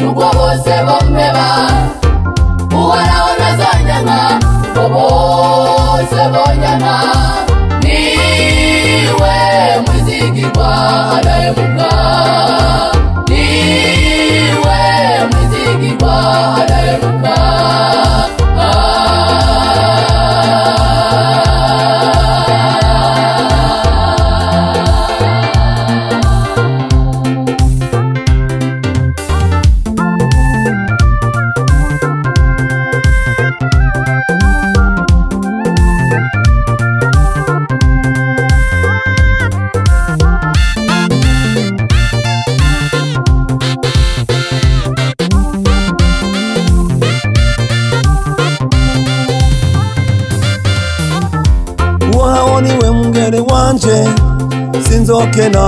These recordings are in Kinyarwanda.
nubwo bose bompeba uhoraho ntazanyanga nubwo bose bonyanga niwe mwizigirwa adahemuka niwe mwizigirwa adahemuka niwe mungere wanje sinzokena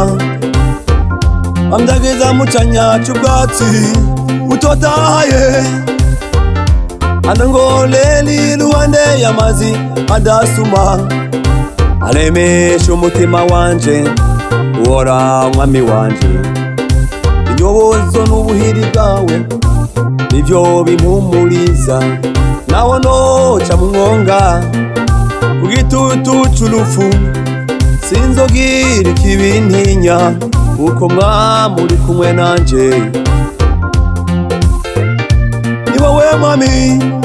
amdageza mucanya cy'ubwatsi utotahaye andangoleli luwande y'amazi adasuma aremesha umutima wanje uhora mwami wanje inyobozo n'ubuhiri bwawe nivyo bimpumuriza naho noca mu mwonga kugitutu c'urufu sinzogira ikibintinya kuko mwami uri kumwe nanje ni wowe mwami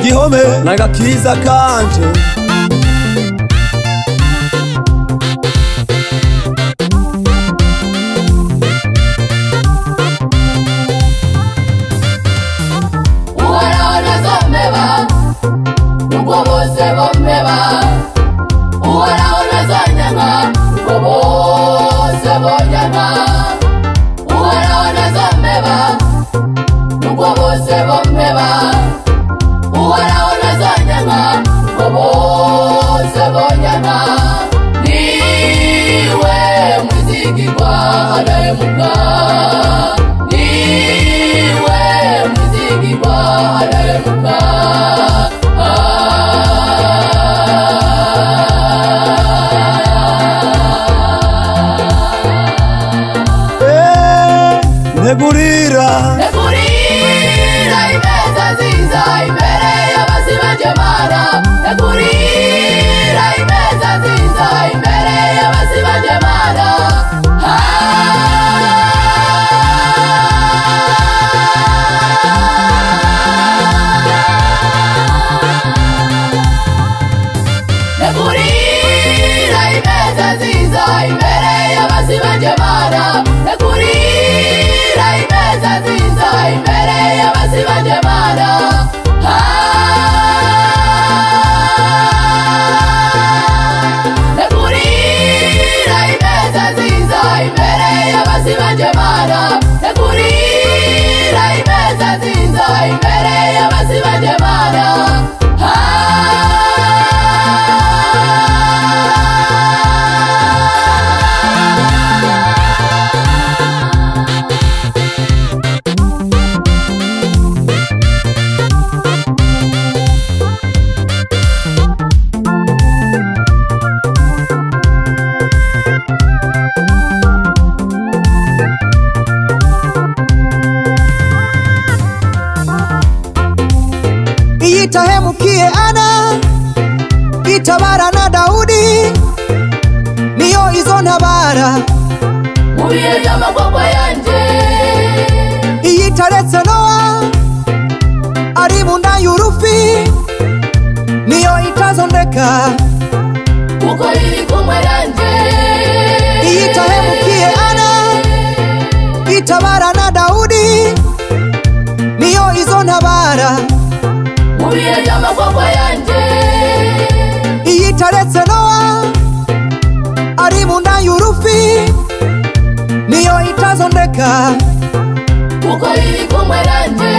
gihome n'agakiza kanje uhoraho ntazompeba nubwo bose bompeba uhoraho ntazanyanga nubwo bose bonyanga uhoraho ntazompeba nubwo bose bompeba uhoraho ntazanyanga nubwo bose bonyanga niwe mwizigirwa adahemuka niwe mwizigirwa adahemuka negurira imeza nziza imbere y'abasibajemana negurira imeza nziza imbere y'abasibajemana negurira imeza nziza imbere y'abasibajemana negurira imeza nziza imbere y'abasibajemana negurira imeza nziza imbere y'abasibajemana negurira imeza nziza imbere y'abasibajemana itahemukiye Ana itabara na Daudi niyo izo ntabara mu bihe by'amagorwa yanje iyitaretse Nowa ari mu nda y'urufi niyo itazondeka kuko iri kumwe nanje itahemukiye Ana itabara na Daudi niyo izo ntabara mu bihe by'amagorwa yanje iyitaretse Nowa ari mu nda y'urufi niyo itazondeka kuko iri kumwe nanje